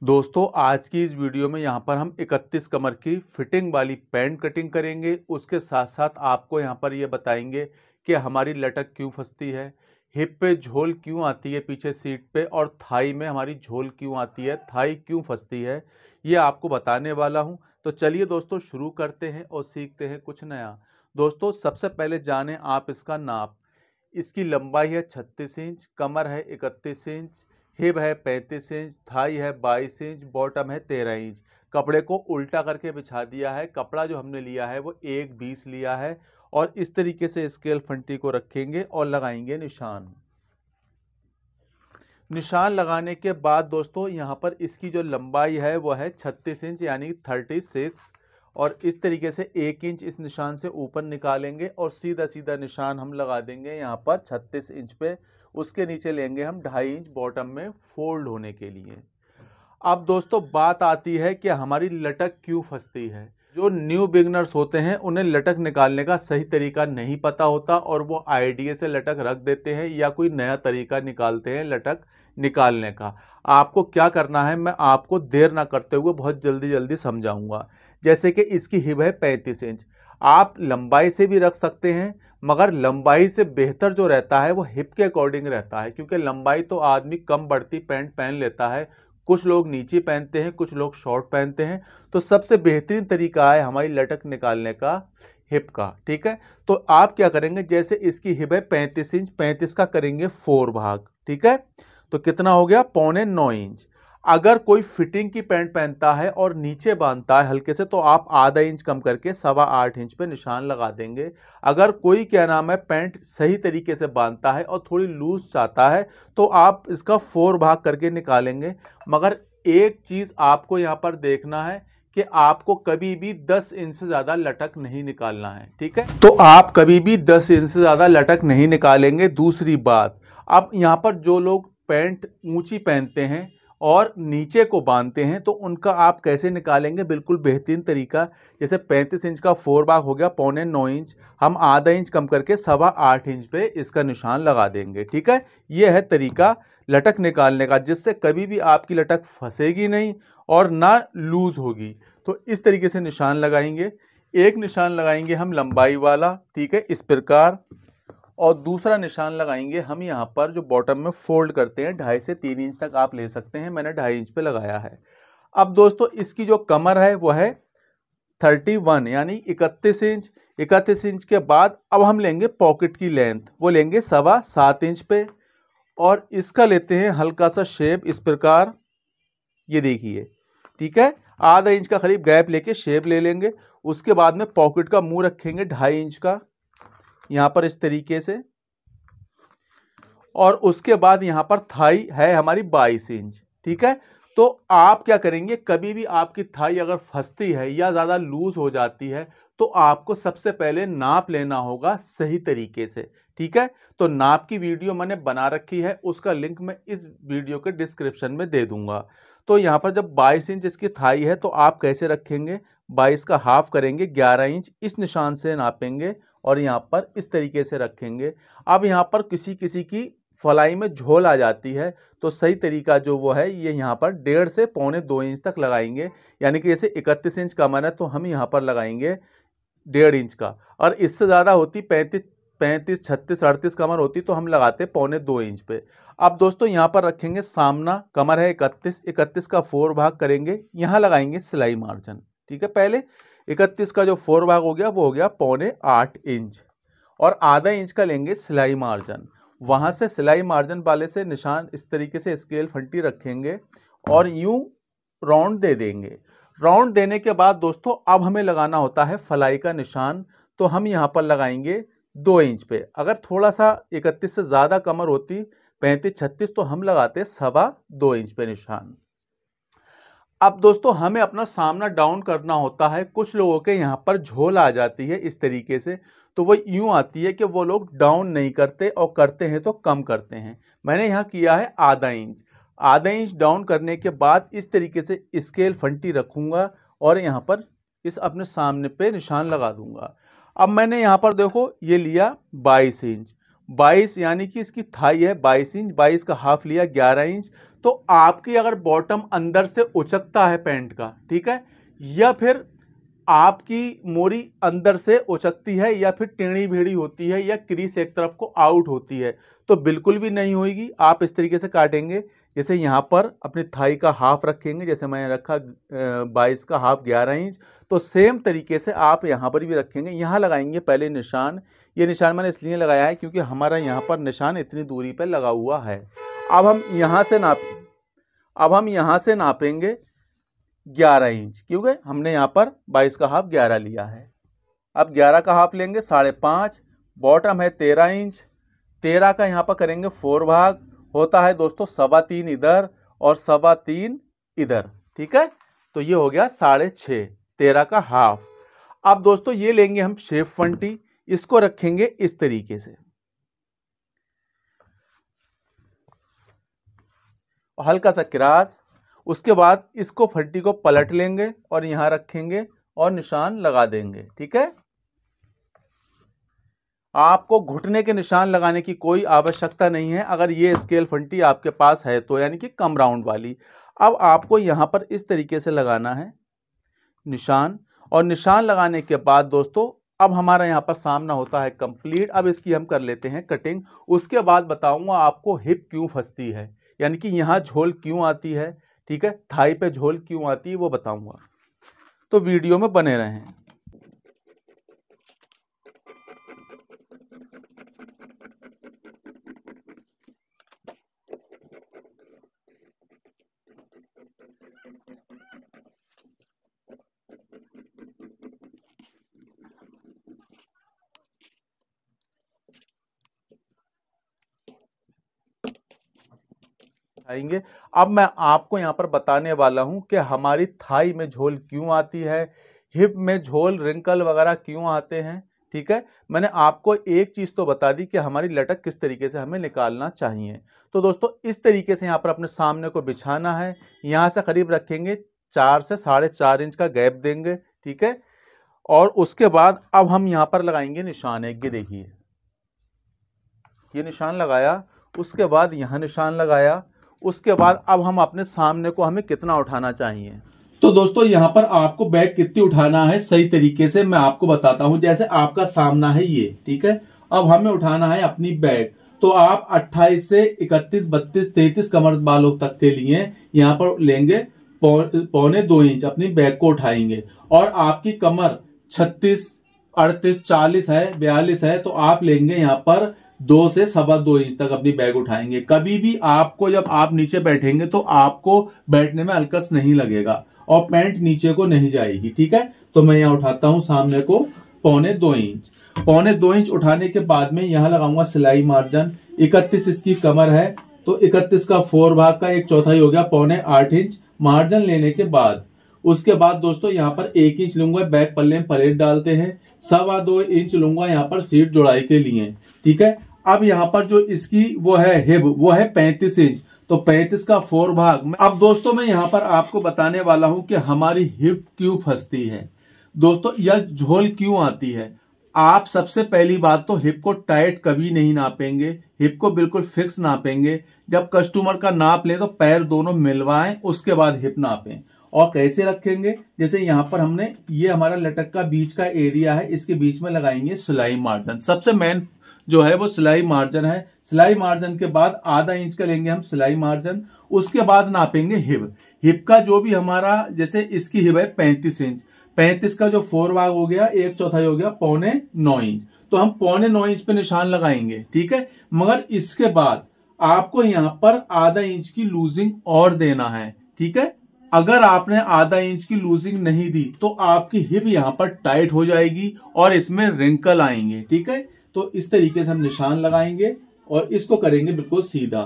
दोस्तों आज की इस वीडियो में यहाँ पर हम 31 कमर की फिटिंग वाली पैंट कटिंग करेंगे। उसके साथ साथ आपको यहाँ पर ये बताएंगे कि हमारी लटक क्यों फंसती है, हिप पे झोल क्यों आती है पीछे सीट पे, और थाई में हमारी झोल क्यों आती है, थाई क्यों फंसती है, ये आपको बताने वाला हूँ। तो चलिए दोस्तों शुरू करते हैं और सीखते हैं कुछ नया। दोस्तों सबसे पहले जाने आप इसका नाप। इसकी लंबाई है 36 इंच, कमर है 31 इंच, हिप है 35 इंच, थाई है 22 इंच, बॉटम है 13 इंच। कपड़े को उल्टा करके बिछा दिया है। कपड़ा जो हमने लिया है वो 1/20 लिया है और इस तरीके से स्केल फंटी को रखेंगे और लगाएंगे निशान। निशान लगाने के बाद दोस्तों यहाँ पर इसकी जो लंबाई है वो है 36 इंच यानी 36, और इस तरीके से 1 इंच इस निशान से ऊपर निकालेंगे और सीधा सीधा निशान हम लगा देंगे यहाँ पर 36 इंच पे। उसके नीचे लेंगे हम 2.5 इंच बॉटम में फोल्ड होने के लिए। अब दोस्तों बात आती है कि हमारी लटक क्यों फंसती है। जो न्यू बिगनर्स होते हैं उन्हें लटक निकालने का सही तरीका नहीं पता होता और वो आइडिया से लटक रख देते हैं या कोई नया तरीका निकालते हैं लटक निकालने का। आपको क्या करना है मैं आपको देर ना करते हुए बहुत जल्दी जल्दी समझाऊंगा। जैसे कि इसकी हिप है 35 इंच, आप लंबाई से भी रख सकते हैं, मगर लंबाई से बेहतर जो रहता है वो हिप के अकॉर्डिंग रहता है, क्योंकि लंबाई तो आदमी कम बढ़ती पैंट पहन लेता है। कुछ लोग नीचे पहनते हैं, कुछ लोग शॉर्ट पहनते हैं। तो सबसे बेहतरीन तरीका है हमारी लटक निकालने का हिप का। ठीक है, तो आप क्या करेंगे, जैसे इसकी हिप है 35 इंच, 35 का करेंगे 4 भाग। ठीक है, तो कितना हो गया, 8.25 इंच। अगर कोई फिटिंग की पैंट पहनता है और नीचे बांधता है हल्के से, तो आप आधा इंच कम करके 8.25 इंच पे निशान लगा देंगे। अगर कोई क्या नाम है पैंट सही तरीके से बांधता है और थोड़ी लूज चाहता है तो आप इसका 4 भाग करके निकालेंगे। मगर एक चीज आपको यहां पर देखना है कि आपको कभी भी 10 इंच से ज्यादा लटक नहीं निकालना है। ठीक है, तो आप कभी भी 10 इंच से ज्यादा लटक नहीं निकालेंगे। दूसरी बात, अब यहां पर जो लोग पैंट ऊंची पहनते हैं और नीचे को बांधते हैं तो उनका आप कैसे निकालेंगे, बिल्कुल बेहतरीन तरीका। जैसे 35 इंच का 4 भाग हो गया 8.25 इंच, हम आधा इंच कम करके 8.25 इंच पे इसका निशान लगा देंगे। ठीक है, यह है तरीका लटक निकालने का, जिससे कभी भी आपकी लटक फंसेगी नहीं और ना लूज होगी। तो इस तरीके से निशान लगाएंगे। एक निशान लगाएंगे हम लंबाई वाला, ठीक है, इस प्रकार, और दूसरा निशान लगाएंगे हम यहाँ पर जो बॉटम में फोल्ड करते हैं, 2.5 से 3 इंच तक आप ले सकते हैं, मैंने 2.5 इंच पे लगाया है। अब दोस्तों इसकी जो कमर है वो है 31 यानी 31 इंच। 31 इंच के बाद अब हम लेंगे पॉकेट की लेंथ, वो लेंगे 7.25 इंच पे, और इसका लेते हैं हल्का सा शेप इस प्रकार, ये देखिए। ठीक है, आधा इंच का करीब गैप लेके शेप ले लेंगे। उसके बाद में पॉकेट का मुंह रखेंगे 2.5 इंच का यहां पर इस तरीके से, और उसके बाद यहां पर थाई है हमारी 22 इंच। ठीक है, तो आप क्या करेंगे, कभी भी आपकी थाई अगर फंसती है या ज्यादा लूज हो जाती है तो आपको सबसे पहले नाप लेना होगा सही तरीके से। ठीक है, तो नाप की वीडियो मैंने बना रखी है, उसका लिंक मैं इस वीडियो के डिस्क्रिप्शन में दे दूंगा। तो यहां पर जब 22 इंच इसकी थाई है तो आप कैसे रखेंगे, 22 का हाफ करेंगे 11 इंच, इस निशान से नापेंगे और यहां पर इस तरीके से रखेंगे। अब यहां पर किसी किसी की फलाई में झोल आ जाती है, तो सही तरीका जो वो है ये यहाँ पर 1.5 से 2.25 इंच तक लगाएंगे। यानी कि जैसे 31 इंच कमर है तो हम यहाँ पर लगाएंगे 1.5 इंच का, और इससे ज़्यादा होती 35, 36, 38 कमर होती तो हम लगाते 2.25 इंच पे। अब दोस्तों यहाँ पर रखेंगे सामना, कमर है 31 का 4 भाग करेंगे, यहाँ लगाएंगे सिलाई मार्जिन। ठीक है, पहले 31 का जो 4 भाग हो गया वो हो गया 7.25 इंच, और आधा इंच का लेंगे सिलाई मार्जिन। वहां से सिलाई मार्जिन वाले से निशान इस तरीके से स्केल फंटी रखेंगे और यूं राउंड दे देंगे। राउंड देने के बाद दोस्तों अब हमें लगाना होता है फलाई का निशान, तो हम यहां पर लगाएंगे 2 इंच पे। अगर थोड़ा सा 31 से ज्यादा कमर होती 35, 36 तो हम लगाते 2.25 इंच पे निशान। अब दोस्तों हमें अपना सामना डाउन करना होता है। कुछ लोगों के यहाँ पर झोल आ जाती है इस तरीके से, तो वो यूं आती है कि वो लोग डाउन नहीं करते और करते हैं तो कम करते हैं। मैंने यहाँ किया है आधा इंच। आधा इंच डाउन करने के बाद इस तरीके से स्केल फंटी रखूंगा और यहाँ पर इस अपने सामने पे निशान लगा दूंगा। अब मैंने यहाँ पर देखो ये लिया 22 इंच। 22 यानी कि इसकी थाई है 22 इंच, 22 का हाफ लिया 11 इंच। तो आपकी अगर बॉटम अंदर से उचकता है पैंट का, ठीक है, या फिर आपकी मोरी अंदर से उचकती है या फिर टेढ़ी भेड़ी होती है या क्रीज एक तरफ को आउट होती है, तो बिल्कुल भी नहीं होगी। आप इस तरीके से काटेंगे, जैसे यहाँ पर अपनी थाई का हाफ रखेंगे, जैसे मैंने रखा 22 का हाफ 11 इंच, तो सेम तरीके से आप यहाँ पर भी रखेंगे। यहाँ लगाएंगे पहले निशान। ये निशान मैंने इसलिए लगाया है क्योंकि हमारा यहाँ पर निशान इतनी दूरी पर लगा हुआ है। अब हम यहाँ से नापेंगे 11 इंच, क्योंकि हमने यहाँ पर 22 का हाफ 11 लिया है। अब 11 का हाफ लेंगे 5.5, बॉटम है 13 इंच, 13 का यहाँ पर करेंगे 4 भाग, होता है दोस्तों 3.25 इधर और 3.25 इधर, ठीक है। तो ये हो गया 6.5, 13 का हाफ। अब दोस्तों ये लेंगे हम शेप फंटी, इसको रखेंगे इस तरीके से, हल्का सा क्रॉस। उसके बाद इसको फंटी को पलट लेंगे और यहां रखेंगे और निशान लगा देंगे, ठीक है। आपको घुटने के निशान लगाने की कोई आवश्यकता नहीं है अगर ये स्केल फंटी आपके पास है तो, यानी कि कम राउंड वाली। अब आपको यहां पर इस तरीके से लगाना है निशान, और निशान लगाने के बाद दोस्तों अब हमारा यहां पर सामना होता है कंप्लीट। अब इसकी हम कर लेते हैं कटिंग। उसके बाद बताऊंगा आपको हिप क्यों फंसती है, यानी कि यहां झोल क्यों आती है, ठीक है, थाई पे झोल क्यों आती है वो बताऊंगा, तो वीडियो में बने रहें। आएंगे। अब मैं आपको यहां पर बताने वाला हूं कि हमारी थाई में झोल क्यों आती है, हिप में झोल रिंकल वगैरह क्यों आते हैं, ठीक है। मैंने आपको एक चीज तो बता दी कि हमारी लटक किस तरीके से हमें निकालना चाहिए। तो दोस्तों इस तरीके से यहां पर अपने सामने को बिछाना है, यहां से करीब रखेंगे 4 से 4.5 इंच का गैप देंगे, ठीक है। और उसके बाद अब हम यहां पर लगाएंगे निशान, एक ये देखिए, ये निशान लगाया, उसके बाद यहां निशान लगाया, उसके बाद अब हम अपने सामने को हमें कितना उठाना चाहिए। तो दोस्तों यहां पर आपको बैग कितनी उठाना है सही तरीके से मैं आपको बताता हूं। जैसे आपका सामना है ये, ठीक है, अब हमें उठाना है अपनी बैग, तो आप 28 से 31, 32, 33 कमर बालों तक के लिए यहां पर लेंगे 1.25 इंच अपनी बैग को उठाएंगे। और आपकी कमर 36, 38, 40 है, 42 है, तो आप लेंगे यहां पर 2 से 2.25 इंच तक अपनी बैग उठाएंगे। कभी भी आपको जब आप नीचे बैठेंगे तो आपको बैठने में अलकस नहीं लगेगा और पैंट नीचे को नहीं जाएगी, ठीक है। तो मैं यहां उठाता हूं सामने को 1.25 इंच। 1.25 इंच उठाने के बाद में यहां लगाऊंगा सिलाई मार्जिन। 31 इसकी कमर है, तो 31 का 4 भाग का 1/4 हो गया 7.25 इंच मार्जिन लेने के बाद। उसके बाद दोस्तों यहां पर 1 इंच लूंगा, बैक पल्ले में पलेट डालते हैं, 2.25 इंच लूंगा यहां पर सीट जुड़ाई के लिए, ठीक है। अब यहां पर जो इसकी वो है हिप, वो है 35 इंच, तो 35 का 4 भाग। अब दोस्तों मैं यहां पर आपको बताने वाला हूं कि हमारी हिप क्यों फंसती है, दोस्तों यह झोल क्यों आती है। आप सबसे पहली बात तो हिप को टाइट कभी नहीं नापेंगे, हिप को बिल्कुल फिक्स नापेंगे। जब कस्टमर का नाप लें तो पैर दोनों मिलवाएं, उसके बाद हिप नापें। और कैसे रखेंगे, जैसे यहां पर हमने ये हमारा लटक का बीच का एरिया है, इसके बीच में लगाएंगे सिलाई मार्जिन। सबसे मेन जो है वो सिलाई मार्जिन है। सिलाई मार्जिन के बाद ½ इंच का लेंगे हम सिलाई मार्जिन। उसके बाद नापेंगे हिप। हिप का जो भी हमारा, जैसे इसकी हिप है 35 इंच, 35 का जो 4 भाग हो गया 1/4 हो गया 9.25 इंच, तो हम 9.25 इंच पे निशान लगाएंगे, ठीक है। मगर इसके बाद आपको यहां पर ½ इंच की लूजिंग और देना है, ठीक है। अगर आपने ½ इंच की लूजिंग नहीं दी तो आपकी हिप यहां पर टाइट हो जाएगी और इसमें रिंकल आएंगे, ठीक है। तो इस तरीके से हम निशान लगाएंगे और इसको करेंगे बिल्कुल सीधा।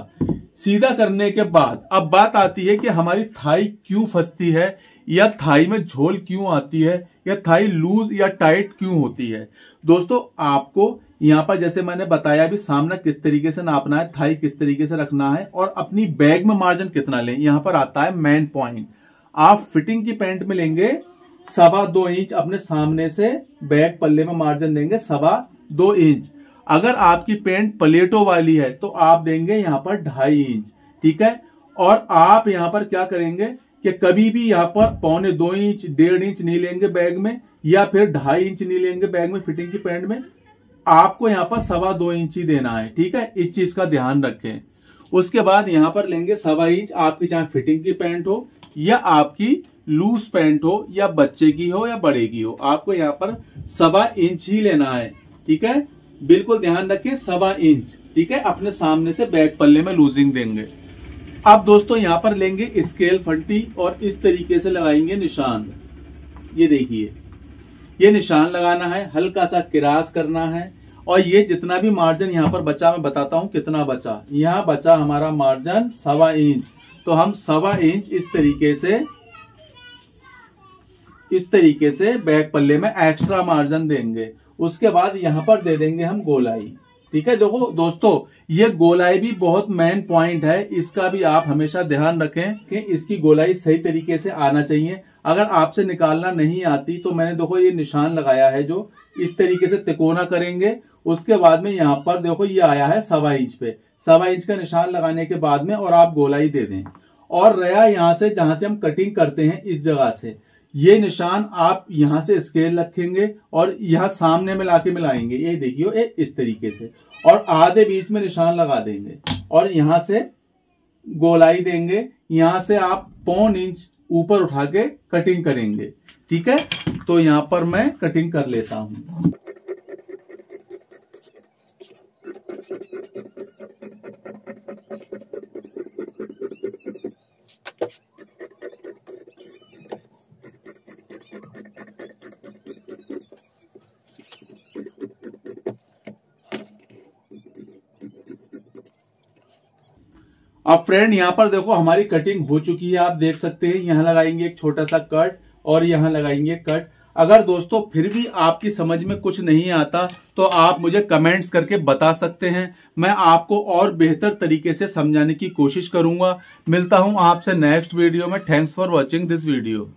सीधा करने के बाद अब बात आती है कि हमारी थाई क्यों फंसती है, या थाई में झोल क्यों आती है, या थाई लूज या टाइट क्यों होती है। दोस्तों आपको यहां पर जैसे मैंने बताया भी सामना किस तरीके से नापना है, थाई किस तरीके से रखना है और अपनी बैग में मार्जिन कितना लें, यहां पर आता है मेन पॉइंट। आप फिटिंग की पैंट में लेंगे 2.25 इंच, अपने सामने से बैग पल्ले में मार्जिन देंगे 2.25 इंच। अगर आपकी पैंट प्लेटों वाली है तो आप देंगे यहाँ पर 2.5 इंच, ठीक है। और आप यहाँ पर क्या करेंगे कि कभी भी यहाँ पर 1.25 इंच 1.5 इंच नहीं लेंगे बैग में, या फिर 2.5 इंच नहीं लेंगे बैग में फिटिंग की पैंट में, आपको यहाँ पर 2.25 इंच ही देना है, ठीक है। इस चीज का ध्यान रखें। उसके बाद यहाँ पर लेंगे 2.25 इंच, आपकी चाहे फिटिंग की पैंट हो या आपकी लूज पैंट हो या बच्चे की हो या बड़े की हो, आपको यहाँ पर 2.25 इंच ही लेना है, ठीक है। बिल्कुल ध्यान रखें 2.25 इंच, ठीक है। अपने सामने से बैक पल्ले में लूजिंग देंगे। अब दोस्तों यहाँ पर लेंगे स्केल फंटी और इस तरीके से लगाएंगे निशान। ये देखिए, ये निशान लगाना है, हल्का सा किरास करना है। और ये जितना भी मार्जिन यहाँ पर बचा, मैं बताता हूं कितना बचा। यहाँ बचा हमारा मार्जिन 2.25 इंच, तो हम 2.25 इंच इस तरीके से बैक पल्ले में एक्स्ट्रा मार्जिन देंगे। उसके बाद यहाँ पर दे देंगे हम गोलाई, ठीक है। देखो दोस्तों, ये गोलाई भी बहुत मेन पॉइंट है, इसका भी आप हमेशा ध्यान रखें कि इसकी गोलाई सही तरीके से आना चाहिए। अगर आपसे निकालना नहीं आती तो मैंने देखो ये निशान लगाया है, जो इस तरीके से तिकोना करेंगे। उसके बाद में यहाँ पर देखो ये आया है 2.25 इंच पे, 2.25 इंच का निशान लगाने के बाद में और आप गोलाई दे दें। और रहा यहाँ से जहां से हम कटिंग करते हैं, इस जगह से ये निशान आप यहां से स्केल रखेंगे और यहां सामने में लाके मिलाएंगे। ये देखियो इस तरीके से, और आधे बीच में निशान लगा देंगे और यहां से गोलाई देंगे। यहां से आप 1.25 इंच ऊपर उठा के कटिंग करेंगे, ठीक है। तो यहां पर मैं कटिंग कर लेता हूं। अब फ्रेंड यहाँ पर देखो हमारी कटिंग हो चुकी है, आप देख सकते हैं। यहाँ लगाएंगे एक छोटा सा कट और यहाँ लगाएंगे कट। अगर दोस्तों फिर भी आपकी समझ में कुछ नहीं आता तो आप मुझे कमेंट्स करके बता सकते हैं, मैं आपको और बेहतर तरीके से समझाने की कोशिश करूंगा। मिलता हूं आपसे नेक्स्ट वीडियो में। Thanks for watching this video.